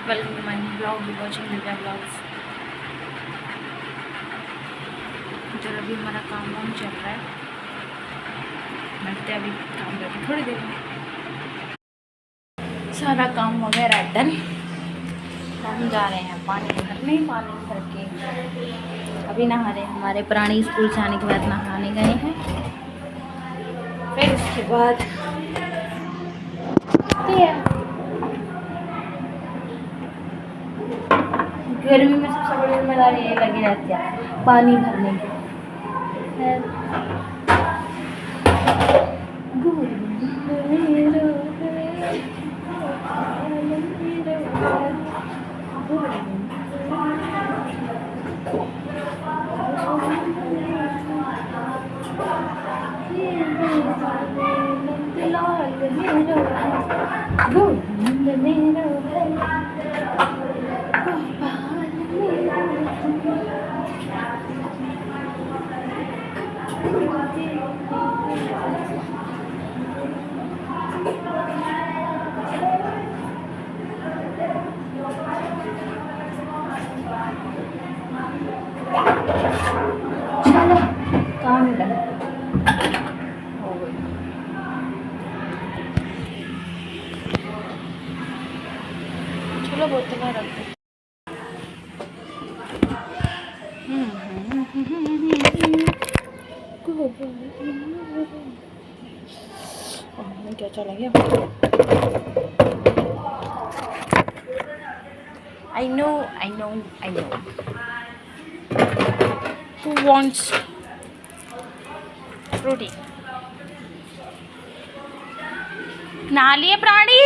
Welcome to my new blog, you watching Divya blogs. चलो अभी हमारा काम वाम चल रहा है, मिलते हैं अभी काम करके थोड़ी देर में। सारा काम वगैरह डन। हम जा रहे हैं पानी भरने, पानी भर के अभी नहा रहे हैं। हमारे प्राणी स्कूल से आने के बाद नहाने गए हैं, फिर उसके बाद गर्मी में सबसे बड़ी जिम्मेदारी ये लगी रहती है पानी भरने की। चलो काम डन हो गई। चलो बोतल में रख दो। क्या चला गया? I know. Who wants fruity? नहा लिए प्राणी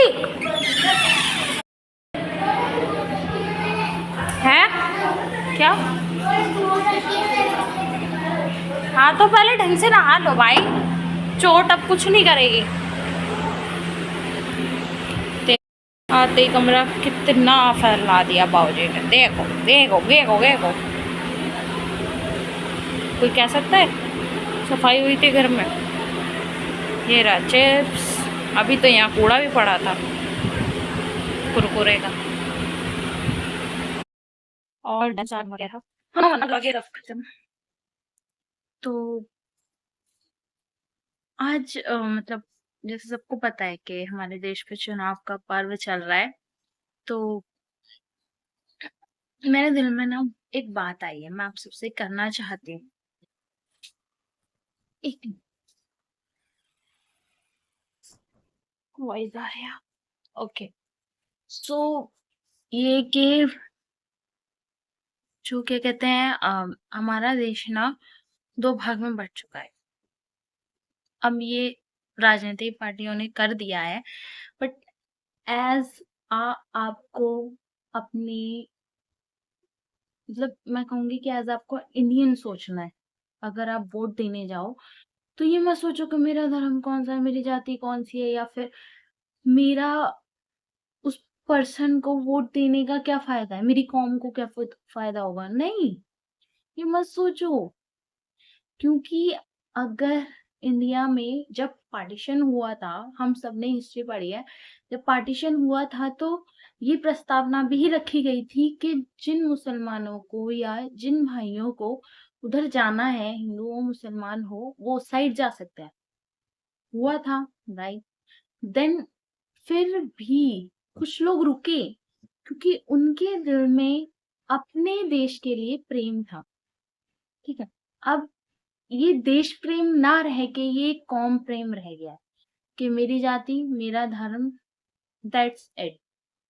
है क्या? हाँ तो पहले ढंग से नहा लो भाई, चोट अब कुछ नहीं करेगी। आते कमरा कितना फैला दिया बाबूजी ने, देखो देखो देखो देखो। कोई कह सकता है? सफाई हुई थी घर में। ये रहा चिप्स, अभी तो यहाँ कूड़ा भी पड़ा था कुरकुरे का और डंसार वगैरह। हाँ लगे रख। तो आज मतलब जैसे सबको पता है कि हमारे देश पे चुनाव का पर्व चल रहा है, तो मेरे दिल में ना एक बात आई है, मैं आप सबसे करना चाहती हूँ। एक वॉइस आ रहा है। ओके, सो ये कि जो क्या कहते हैं, हमारा देश ना दो भाग में बट चुका है। अब ये राजनीतिक पार्टियों ने कर दिया है, बट एज आपको अपनी मतलब मैं कहूंगी कि एज आपको इंडियन सोचना है। अगर आप वोट देने जाओ तो ये मत सोचो कि मेरा धर्म कौन सा है, मेरी जाति कौन सी है, या फिर मेरा उस पर्सन को वोट देने का क्या फायदा है, मेरी कौम को क्या फायदा होगा। नहीं, ये मत सोचो। क्योंकि अगर इंडिया में जब पार्टीशन हुआ था, हम सबने हिस्ट्री पढ़ी है, जब पार्टीशन हुआ था तो ये प्रस्तावना भी रखी गई थी कि जिन मुसलमानों को या जिन भाइयों को उधर जाना है, हिंदू हो मुसलमान हो, वो उस साइड जा सकते हैं। हुआ था, राइट। देन फिर भी कुछ लोग रुके क्योंकि उनके दिल में अपने देश के लिए प्रेम था। ठीक है, अब ये देश प्रेम ना रह के ये कौम प्रेम रह गया है कि मेरी जाति, मेरा धर्म, दैट्स इट,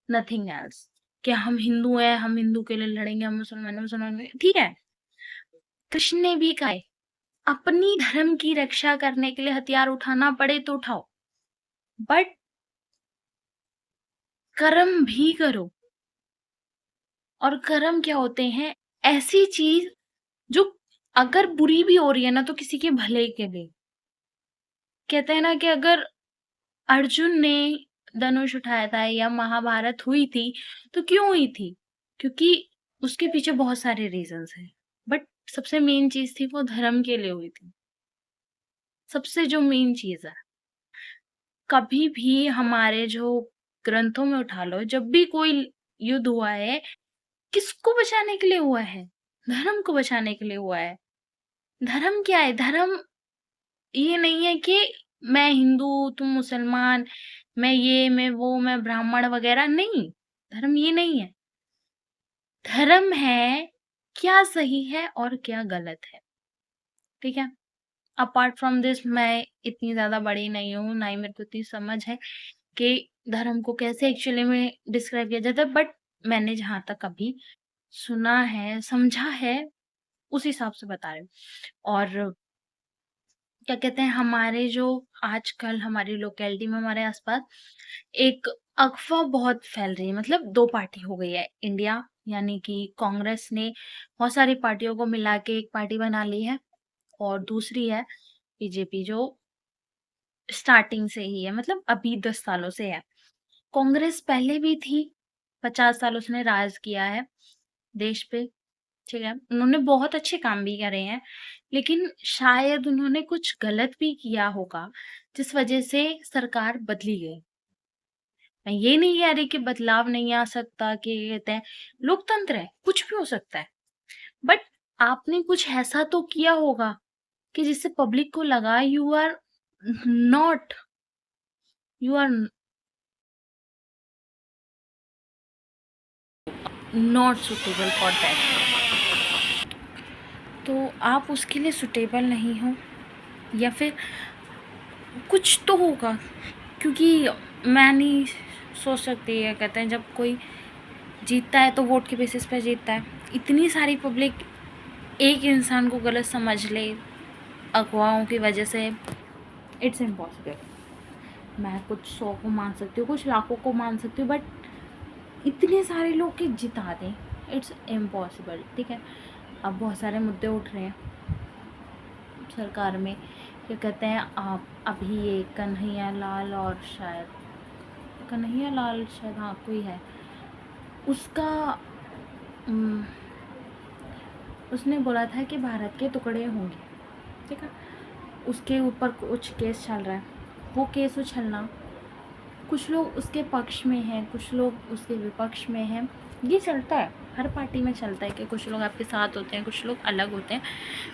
नथिंग एल्स। कि हम हिंदू हैं, हम हिंदू के लिए लड़ेंगे, हम मुसलमान हैं, मुसलमान ठीक है। कृष्ण ने भी कहा है, अपनी धर्म की रक्षा करने के लिए हथियार उठाना पड़े तो उठाओ, बट कर्म भी करो। और कर्म क्या होते हैं? ऐसी चीज जो अगर बुरी भी हो रही है ना तो किसी के भले के लिए। कहते हैं ना कि अगर अर्जुन ने धनुष उठाया था या महाभारत हुई थी तो क्यों हुई थी? क्योंकि उसके पीछे बहुत सारे रीजंस हैं, बट सबसे मेन चीज थी वो धर्म के लिए हुई थी। सबसे जो मेन चीज है, कभी भी हमारे जो ग्रंथों में उठा लो, जब भी कोई युद्ध हुआ है, किसको बचाने के लिए हुआ है? धर्म को बचाने के लिए हुआ है। धर्म क्या है? धर्म ये नहीं है कि मैं हिंदू, तुम मुसलमान, मैं ये, मैं वो, मैं ब्राह्मण वगैरह नहीं। धर्म ये नहीं है। धर्म है क्या सही है और क्या गलत है। ठीक है? अपार्ट फ्रॉम दिस मैं इतनी ज़्यादा बड़ी नहीं हूँ, ना ही मेरे को इतनी समझ है कि धर्म को कैसे एक्चुअली में डिस्क्राइब किया जाता है, बट मैंने जहाँ तक अभी सुना है, समझा है, उस हिसाब से बता रही हूँ। और क्या कहते हैं, हमारे जो आजकल हमारी लोकेलिटी में हमारे आसपास एक अफ़वाह बहुत फैल रही है, मतलब 2 पार्टी हो गई है। इंडिया यानी कि कांग्रेस ने बहुत सारी पार्टियों को मिला के एक पार्टी बना ली है, और दूसरी है बीजेपी, जो स्टार्टिंग से ही है, मतलब अभी 10 सालों से है। कांग्रेस पहले भी थी, 50 साल उसने राज किया है देश पे, ठीक है? उन्होंने बहुत अच्छे काम भी करे हैं, लेकिन शायद उन्होंने कुछ गलत भी किया होगा, जिस वजह से सरकार बदली गई। मैं ये नहीं कह रही कि बदलाव नहीं आ सकता, कि कहते हैं लोकतंत्र है, कुछ भी हो सकता है। बट आपने कुछ ऐसा तो किया होगा कि जिससे पब्लिक को लगा not you are not suitable for that. तो आप उसके लिए सुटेबल नहीं हो, या फिर कुछ तो होगा, क्योंकि मैं नहीं सोच सकती है, कहते हैं जब कोई जीतता है तो वोट के बेसिस पे जीतता है। इतनी सारी पब्लिक एक इंसान को गलत समझ ले अफवाहों की वजह से, इट्स इम्पॉसिबल। मैं कुछ 100 को मान सकती हूँ, कुछ लाखों को मान सकती हूँ, बट इतने सारे लोग के जिता दें, इट्स इम्पॉसिबल। ठीक है? अब बहुत सारे मुद्दे उठ रहे हैं सरकार में, क्या कहते हैं, आप अभी ये कन्हैया लाल, और शायद कन्हैया लाल, शायद हाँ कोई है, उसका उसने बोला था कि भारत के टुकड़े होंगे। ठीक है? उसके ऊपर कुछ केस चल रहा है, वो केस उछलना, कुछ लोग उसके पक्ष में हैं, कुछ लोग उसके विपक्ष में हैं। ये चलता है, हर पार्टी में चलता है कि कुछ लोग आपके साथ होते हैं, कुछ लोग अलग होते हैं।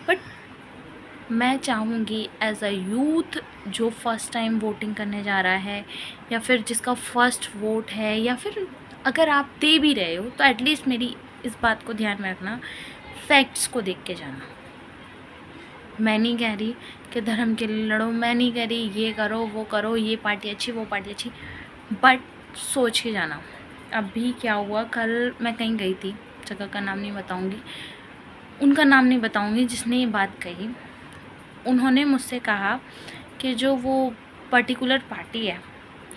बट मैं चाहूँगी एज अ यूथ जो फर्स्ट टाइम वोटिंग करने जा रहा है, या फिर जिसका फर्स्ट वोट है, या फिर अगर आप दे भी रहे हो, तो एटलीस्ट मेरी इस बात को ध्यान में रखना, फैक्ट्स को देख के जाना। मैं नहीं कह रही कि धर्म के लिए लड़ो, मैं नहीं कह रही ये करो वो करो, ये पार्टी अच्छी वो पार्टी अच्छी, बट सोच के जाना। अभी क्या हुआ, कल मैं कहीं गई थी, जगह का नाम नहीं बताऊंगी, उनका नाम नहीं बताऊंगी जिसने ये बात कही। उन्होंने मुझसे कहा कि जो वो पर्टिकुलर पार्टी है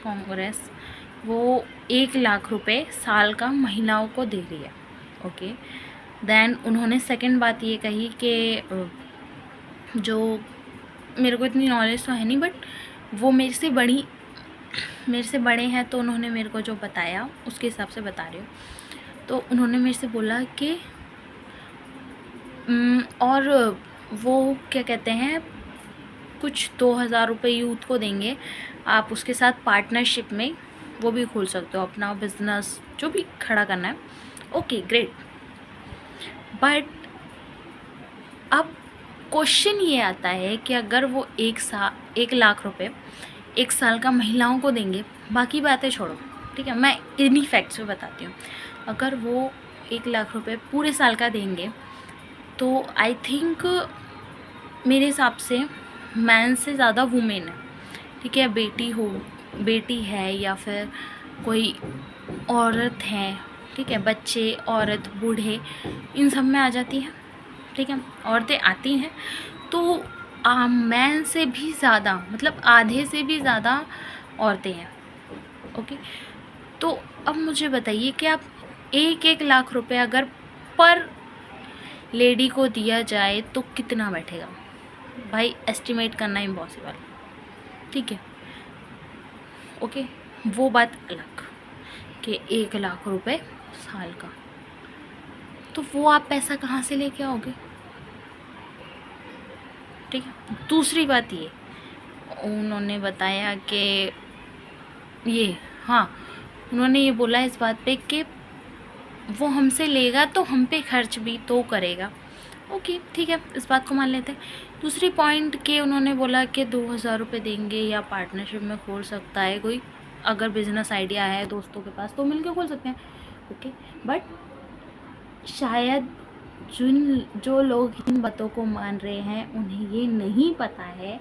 कांग्रेस, वो 1 लाख रुपए साल का महिलाओं को दे रही है। ओके, देन उन्होंने सेकंड बात ये कही कि जो मेरे को इतनी नॉलेज तो है नहीं, बट वो मेरे से बड़े हैं, तो उन्होंने मेरे को जो बताया उसके हिसाब से बता रही हूँ। तो उन्होंने मेरे से बोला कि और वो क्या कहते हैं, कुछ 2000 रुपये यूथ को देंगे, आप उसके साथ पार्टनरशिप में वो भी खोल सकते हो अपना बिजनेस, जो भी खड़ा करना है। ओके ग्रेट, बट अब क्वेश्चन ये आता है कि अगर वो 1 लाख रुपए 1 साल का महिलाओं को देंगे, बाकी बातें छोड़ो, ठीक है, मैं इन्हीं फैक्ट्स पे बताती हूँ। अगर वो 1 लाख रुपए पूरे साल का देंगे, तो आई थिंक मेरे हिसाब से मैन से ज़्यादा वुमेन है। ठीक है? बेटी है, या फिर कोई औरत है, ठीक है, बच्चे, औरत, बूढ़े, इन सब में आ जाती है। ठीक है? औरतें आती हैं, तो मैन से भी ज़्यादा, मतलब आधे से भी ज़्यादा औरतें हैं। ओके, तो अब मुझे बताइए कि आप 1 लाख रुपए अगर पर लेडी को दिया जाए तो कितना बैठेगा? भाई एस्टिमेट करना इम्पॉसिबल। ठीक है? ओके, वो बात अलग कि 1 लाख रुपए साल का, तो वो आप पैसा कहाँ से लेके आओगे? ठीक है? दूसरी बात ये, उन्होंने बताया कि ये, हाँ, उन्होंने ये बोला इस बात पे कि वो हमसे लेगा तो हम पे खर्च भी तो करेगा। ओके ठीक है, इस बात को मान लेते हैं। दूसरी पॉइंट के उन्होंने बोला कि 2,000 रुपये देंगे या पार्टनरशिप में खोल सकता है कोई, अगर बिजनेस आइडिया है दोस्तों के पास तो मिलके खोल सकते हैं। ओके, बट शायद जो लोग इन बातों को मान रहे हैं उन्हें ये नहीं पता है,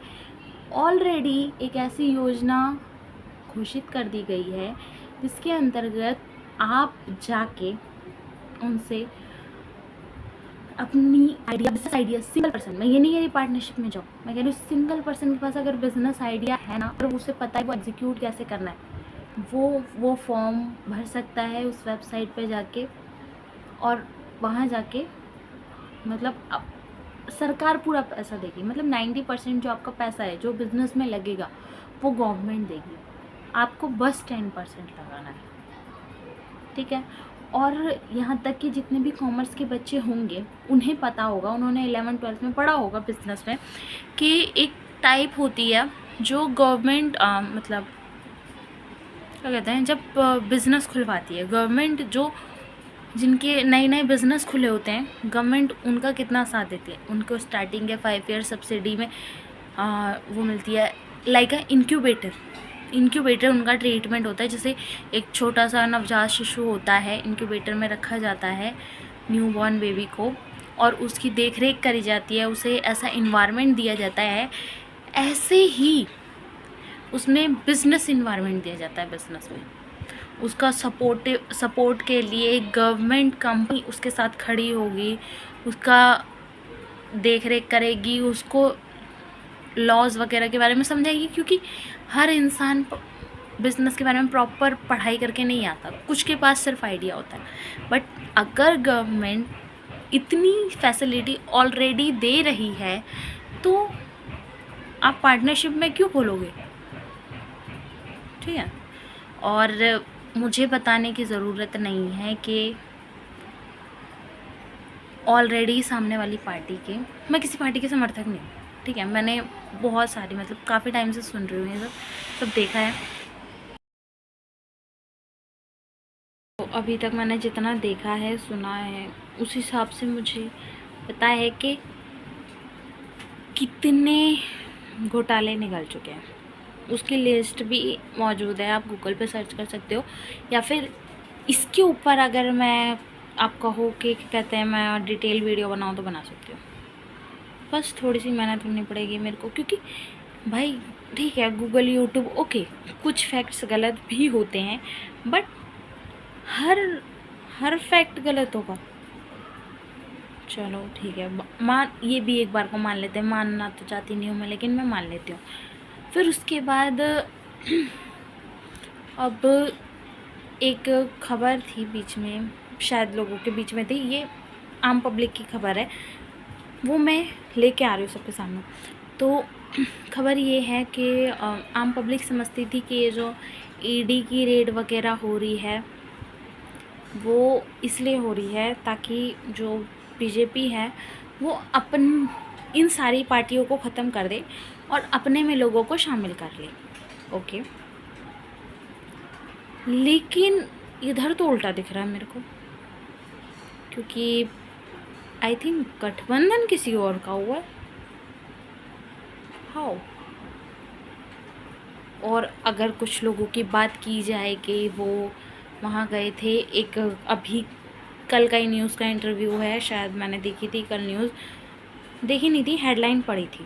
ऑलरेडी एक ऐसी योजना घोषित कर दी गई है जिसके अंतर्गत आप जाके उनसे अपनी बिजनेस आइडिया, सिंगल पर्सन, मैं ये नहीं कह रही पार्टनरशिप में जाओ, मैं कह रही हूँ सिंगल पर्सन के पास अगर बिजनेस आइडिया है ना और उसे पता है वो एग्जीक्यूट कैसे करना है, वो फॉर्म भर सकता है उस वेबसाइट पे जाके, और वहाँ जाके मतलब सरकार पूरा पैसा देगी, मतलब 90% जो आपका पैसा है जो बिजनेस में लगेगा वो गवर्नमेंट देगी, आपको बस 10% लगाना है। ठीक है, और यहाँ तक कि जितने भी कॉमर्स के बच्चे होंगे उन्हें पता होगा, उन्होंने 11th-12th में पढ़ा होगा बिजनेस में, कि एक टाइप होती है जो गवर्नमेंट मतलब क्या कहते हैं, जब बिज़नेस खुलवाती है गवर्नमेंट, जो जिनके नए नए बिज़नेस खुले होते हैं गवर्नमेंट उनका कितना साथ देती है, उनको स्टार्टिंग के 5 ईयर सब्सिडी में वो मिलती है, लाइक इंक्यूबेटर उनका ट्रीटमेंट होता है। जैसे एक छोटा सा नवजात शिशु होता है, इंक्यूबेटर में रखा जाता है न्यूबॉर्न बेबी को, और उसकी देख रेख करी जाती है, उसे ऐसा इन्वायरमेंट दिया जाता है, ऐसे ही उसमें बिजनेस इन्वायरमेंट दिया जाता है। बिजनेस में उसका सपोर्ट के लिए गवर्नमेंट कंपनी उसके साथ खड़ी होगी, उसका देख रेख करेगी, उसको लॉज वगैरह के बारे में समझाएगी, क्योंकि हर इंसान बिज़नेस के बारे में प्रॉपर पढ़ाई करके नहीं आता, कुछ के पास सिर्फ आइडिया होता है। बट अगर गवर्नमेंट इतनी फैसिलिटी ऑलरेडी दे रही है तो आप पार्टनरशिप में क्यों खोलोगे? ठीक है, और मुझे बताने की ज़रूरत नहीं है कि ऑलरेडी सामने वाली पार्टी के, मैं किसी पार्टी के समर्थक नहीं, ठीक है, मैंने बहुत सारी मतलब काफ़ी टाइम से सुन रही हूँ ये सब देखा है। तो अभी तक मैंने जितना देखा है सुना है उस हिसाब से मुझे पता है कि कितने घोटाले निकल चुके हैं, उसकी लिस्ट भी मौजूद है, आप गूगल पे सर्च कर सकते हो, या फिर इसके ऊपर अगर मैं आप कहो कि कहते हैं मैं डिटेल वीडियो बनाऊँ तो बना सकती हूँ, बस थोड़ी सी मेहनत करनी पड़ेगी मेरे को, क्योंकि भाई ठीक है गूगल यूट्यूब ओके, कुछ फैक्ट्स गलत भी होते हैं, बट हर फैक्ट गलत होगा? चलो ठीक है, मान ये भी एक बार को मान लेते हैं, मानना तो चाहती नहीं हूँ मैं लेकिन मैं मान लेती हूँ। फिर उसके बाद अब एक खबर थी बीच में, शायद लोगों के बीच में थी, ये आम पब्लिक की खबर है, वो मैं लेके आ रही हूँ सबके सामने। तो खबर ये है कि आम पब्लिक समझती थी कि ये जो ईडी की रेड वगैरह हो रही है वो इसलिए हो रही है ताकि जो बीजेपी है वो इन सारी पार्टियों को ख़त्म कर दे और अपने में लोगों को शामिल कर ले। ओके, लेकिन इधर तो उल्टा दिख रहा है मेरे को, क्योंकि आई थिंक गठबंधन किसी और का हुआ है। हाउ? और अगर कुछ लोगों की बात की जाए कि वो वहाँ गए थे, एक अभी कल का ही न्यूज़ का इंटरव्यू है, शायद मैंने देखी थी कल न्यूज़, देखी नहीं थी, हेडलाइन पढ़ी थी,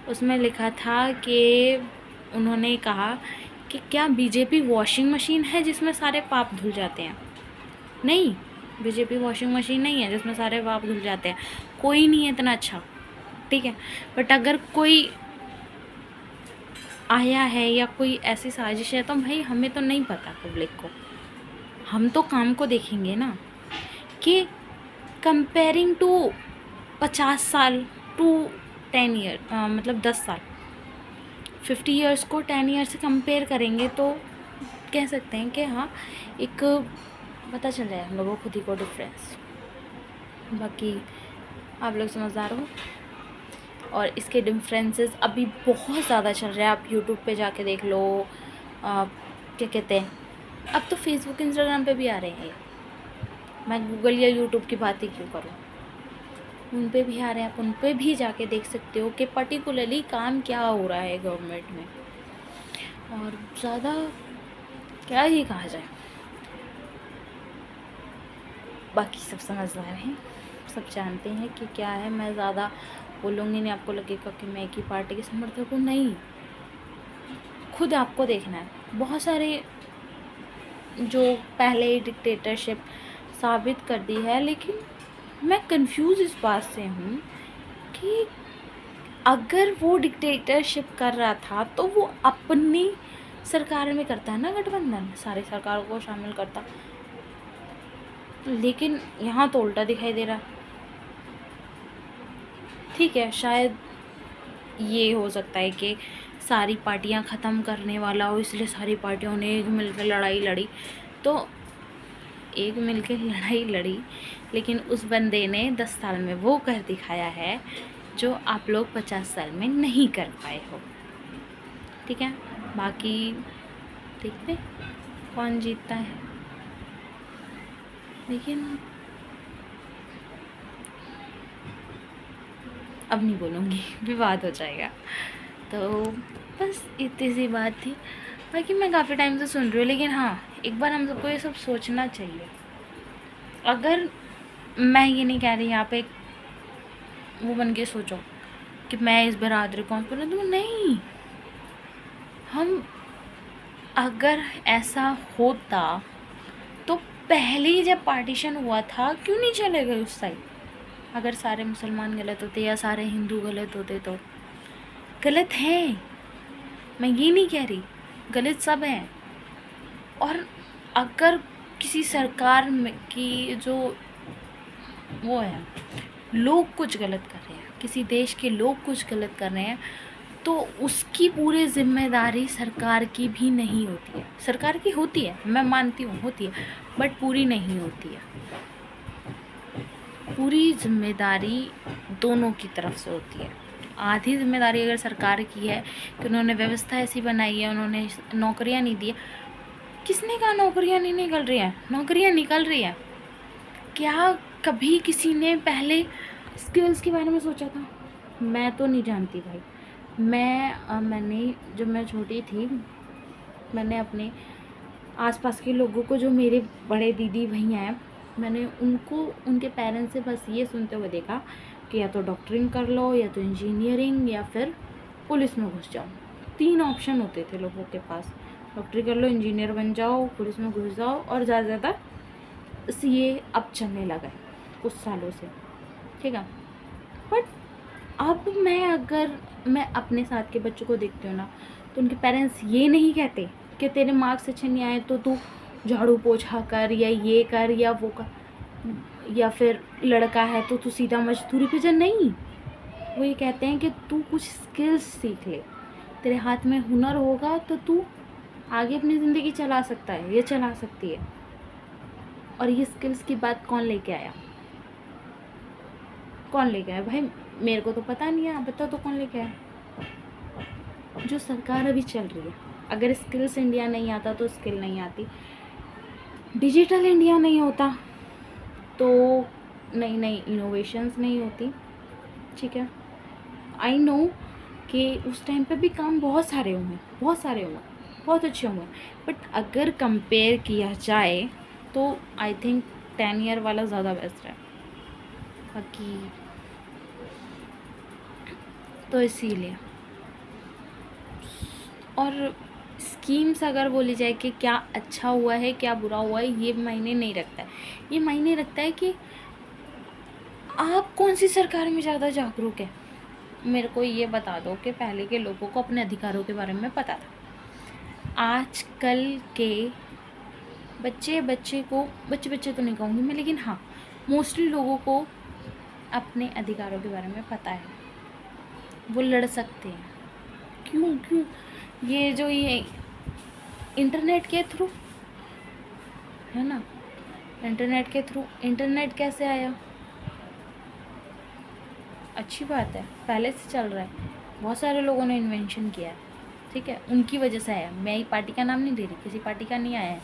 उसमें लिखा था कि उन्होंने कहा कि क्या बीजेपी वॉशिंग मशीन है जिसमें सारे पाप धुल जाते हैं? नहीं, बीजेपी वॉशिंग मशीन नहीं है जिसमें सारे पाप धुल जाते हैं, कोई नहीं है इतना अच्छा, ठीक है, बट अगर कोई आया है या कोई ऐसी साजिश है तो भाई हमें तो नहीं पता, पब्लिक को, हम तो काम को देखेंगे ना, कि कंपेयरिंग टू 50 साल टू 10 ईयर, मतलब 10 साल, 50 ईयर्स को 10 ईयर से कंपेयर करेंगे तो कह सकते हैं कि हाँ एक पता चल जाए हम लोगों को खुद ही को डिफरेंस। बाकी आप लोग समझदार हो, और इसके डिफरेंसेस अभी बहुत ज़्यादा चल रहा है, आप यूट्यूब पे जाके देख लो, क्या कहते हैं, अब तो फेसबुक इंस्टाग्राम पे भी आ रहे हैं, मैं गूगल या यूट्यूब की बात ही क्यों करूँ, उन पे भी आ रहे हैं, आप उन पे भी जाके देख सकते हो कि पर्टिकुलरली काम क्या हो रहा है गवर्नमेंट में। और ज़्यादा क्या ही कहा जाए, बाकी सब समझदार हैं, सब जानते हैं कि क्या है। मैं ज़्यादा बोलूँगी नहीं, आपको लगेगा कि मैं एक ही पार्टी के समर्थक हूँ, नहीं। खुद आपको देखना है, बहुत सारे जो पहले ही डिक्टेटरशिप साबित कर दी है, लेकिन मैं कंफ्यूज इस बात से हूँ कि अगर वो डिक्टेटरशिप कर रहा था तो वो अपनी सरकार में करता है ना गठबंधन, सारी सरकारों को शामिल करता, लेकिन यहाँ तो उल्टा दिखाई दे रहा। ठीक है, शायद ये हो सकता है कि सारी पार्टियां ख़त्म करने वाला हो, इसलिए सारी पार्टियों ने एक मिलकर लड़ाई लड़ी, तो एक मिलकर लड़ाई लड़ी, लेकिन उस बंदे ने 10 साल में वो कर दिखाया है जो आप लोग 50 साल में नहीं कर पाए हो। ठीक है, बाकी देखते कौन जीतता है, लेकिन अब नहीं बोलूँगी, विवाद हो जाएगा। तो बस इतनी सी बात थी। बाकी मैं काफ़ी टाइम से सुन रही हूँ, लेकिन हाँ, एक बार हम सबको ये सब सोचना चाहिए। अगर मैं ये नहीं कह रही यहाँ पे वो बन के सोचो कि मैं इस बरादरी कौन पर दूँ, नहीं। हम अगर ऐसा होता तो पहले ही जब पार्टीशन हुआ था क्यों नहीं चले गए उस साइड। अगर सारे मुसलमान गलत होते या सारे हिंदू गलत होते तो गलत हैं, मैं ये नहीं कह रही, गलत सब हैं। और अगर किसी सरकार में की जो वो है, लोग कुछ गलत कर रहे हैं, किसी देश के लोग कुछ गलत कर रहे हैं, तो उसकी पूरी जिम्मेदारी सरकार की भी नहीं होती है। सरकार की होती है, मैं मानती हूँ होती है, बट पूरी नहीं होती है। पूरी जिम्मेदारी दोनों की तरफ से होती है। आधी जिम्मेदारी अगर सरकार की है कि उन्होंने व्यवस्था ऐसी बनाई है, उन्होंने नौकरियां नहीं दी, किसने कहा नौकरियां नहीं निकल रही हैं? नौकरियां निकल रही हैं। क्या कभी किसी ने पहले स्किल्स के बारे में सोचा था? मैं तो नहीं जानती भाई। मैंने जब मैं छोटी थी, मैंने अपने आसपास के लोगों को, जो मेरे बड़े दीदी भैया हैं, मैंने उनको उनके पेरेंट्स से बस ये सुनते हुए देखा कि या तो डॉक्टरिंग कर लो, या तो इंजीनियरिंग, या फिर पुलिस में घुस जाओ। 3 ऑप्शन होते थे लोगों के पास, डॉक्टरी कर लो, इंजीनियर बन जाओ, पुलिस में घुस जाओ, और ज़्यादा से ज़्यादा सीए अब चलने लगा है कुछ सालों से। ठीक है, बट अब अगर मैं अपने साथ के बच्चों को देखती हूँ ना, तो उनके पेरेंट्स ये नहीं कहते कि तेरे मार्क्स अच्छे नहीं आए तो तू झाड़ू पोछा कर, या ये कर, या वो कर, या फिर लड़का है तो तू सीधा मजदूरी पे जा। नहीं, वो ये कहते हैं कि तू कुछ स्किल्स सीख ले, तेरे हाथ में हुनर होगा तो तू आगे अपनी ज़िंदगी चला सकता है, ये चला सकती है। और ये स्किल्स की बात कौन लेके आया? कौन लेके आया भाई? मेरे को तो पता नहीं है, आप बताओ तो कौन लेके आया? जो सरकार अभी चल रही है। अगर स्किल्स इंडिया नहीं आता तो स्किल नहीं आती, डिजिटल इंडिया नहीं होता तो नई नई इनोवेशंस नहीं होती। ठीक है, आई नो कि उस टाइम पे भी काम बहुत सारे हुए, बहुत अच्छे हुए, बट अगर कंपेयर किया जाए तो आई थिंक 10 ईयर वाला ज़्यादा बेस्ट है। बाकी तो इसीलिए, और स्कीम्स अगर बोली जाए कि क्या अच्छा हुआ है क्या बुरा हुआ है, ये मायने नहीं रखता है। ये मायने रखता है कि आप कौन सी सरकार में ज़्यादा जागरूक है। मेरे को ये बता दो कि पहले के लोगों को अपने अधिकारों के बारे में पता था। आजकल के बच्चे तो नहीं कहूँगी मैं, लेकिन हाँ, मोस्टली लोगों को अपने अधिकारों के बारे में पता है, वो लड़ सकते हैं। क्यों ये जो ये इंटरनेट के थ्रू है ना, इंटरनेट कैसे आया? अच्छी बात है, पहले से चल रहा है, बहुत सारे लोगों ने इन्वेंशन किया है। ठीक है, उनकी वजह से आया। मैं ही पार्टी का नाम नहीं दे रही, किसी पार्टी का नहीं आया है,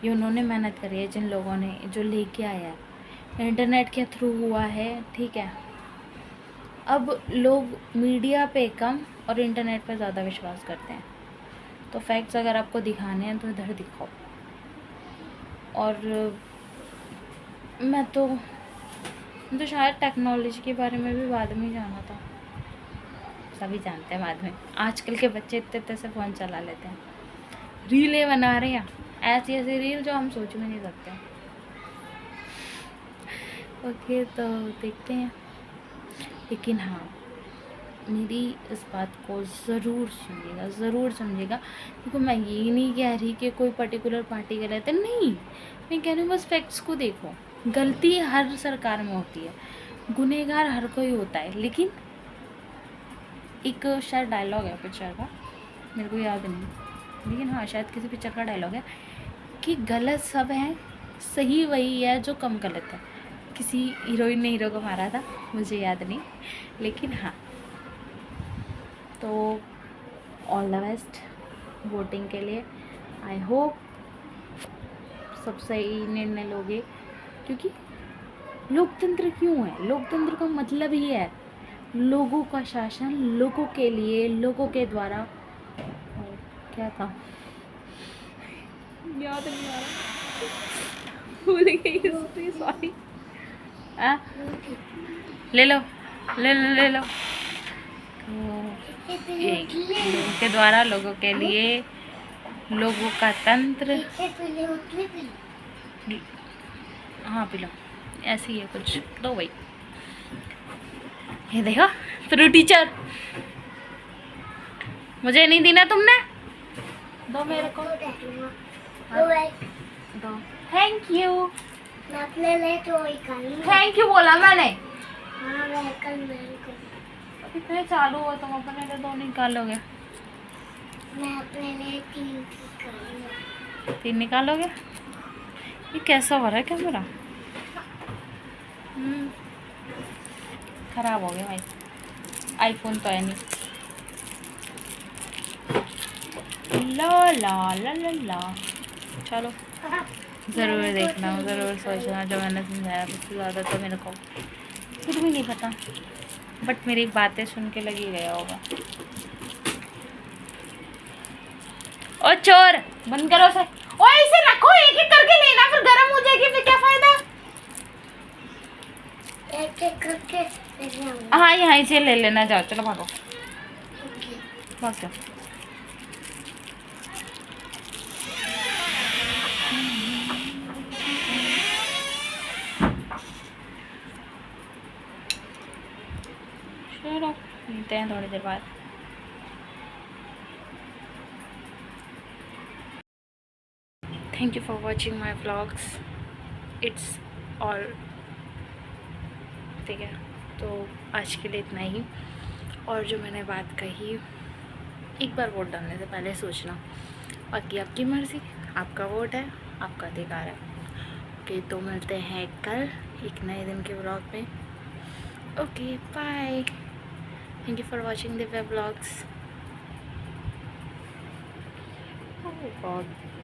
ये उन्होंने मेहनत करी है, जिन लोगों ने जो लेके आया है, इंटरनेट के थ्रू हुआ है, ठीक है। अब लोग मीडिया पे कम और इंटरनेट पे ज़्यादा विश्वास करते हैं। तो फैक्ट्स अगर आपको दिखाने हैं तो इधर दिखाओ। और मैं तो शायद टेक्नोलॉजी के बारे में भी बाद में जाना था। सभी जानते हैं बाद में। आजकल के बच्चे इतने इतने से फ़ोन चला लेते हैं, रीलें बना रहे हैं, ऐसी ऐसी रील जो हम सोच भी नहीं सकते। ओके, तो देखते हैं। लेकिन हाँ, मेरी इस बात को ज़रूर सुनिएगा, ज़रूर समझिएगा, क्योंकि मैं ये नहीं कह रही कि कोई पर्टिकुलर पार्टी गलत है, नहीं। मैं कह रही हूँ बस फैक्ट्स को देखो। गलती हर सरकार में होती है, गुनहगार हर कोई होता है, लेकिन एक शायद डायलॉग है पिक्चर का, मेरे को याद नहीं, लेकिन हाँ शायद किसी पिक्चर का डायलॉग है कि गलत सब है, सही वही है जो कम गलत है। किसी हीरोइन ने हीरो को मारा था, मुझे याद नहीं, लेकिन हाँ। तो ऑल द बेस्ट वोटिंग के लिए। आई होप सब सही निर्णय लोगे, क्योंकि लोकतंत्र क्यों है? लोकतंत्र का मतलब ही है लोगों का शासन, लोगों के लिए, लोगों के द्वारा। और क्या था, याद नहीं आ रहा, भूल गई, सॉरी। ले लो ले लो ले लो। तो यही, लोगों के द्वारा, लोगों के लिए, लोगों का तंत्र। हाँ पी लो, ऐसी है कुछ, दो भाई। ये देखो फ्रू टीचर, मुझे नहीं देना तुमने, दो मेरे को, दो। थैंक यू, थैंक यू बोला मैंने। कितने चालू हो तुम, अपने लिए दो निकालोगे? मैं अपने लिए तीन निकालोगे? ये कैसा हो रहा है कैमरा? खराब हो गया भाई, आईफोन तो है नहीं। ला ला ला ला ला, चलो ज़रूर देखना, ज़रूर सोचना जो मैंने समझाया, उससे ज़्यादा तो मेरे को कुछ भी नहीं पता, बट मेरी बातें सुन के लगी गया होगा। ओ चोर, बंद करो से। ओ इसे रखो, एक एक करके लेना, फिर गर्म हो जाएगी, फिर क्या फायदा? एक एक करके हाँ, यहाँ से ले लेना, जाओ चलो भागो, भाग जाओ। चलो मिलते हैं थोड़ी देर बाद। Thank you for watching my vlogs, it's all, ठीक है। तो आज के लिए इतना ही। और जो मैंने बात कही, एक बार वोट डालने से पहले सोचना, बाकी आपकी मर्ज़ी, आपका वोट है, आपका अधिकार है। ओके, तो मिलते हैं कल एक नए दिन के व्लॉग में। Okay bye, thank you for watching Divya vlogs. Oh God.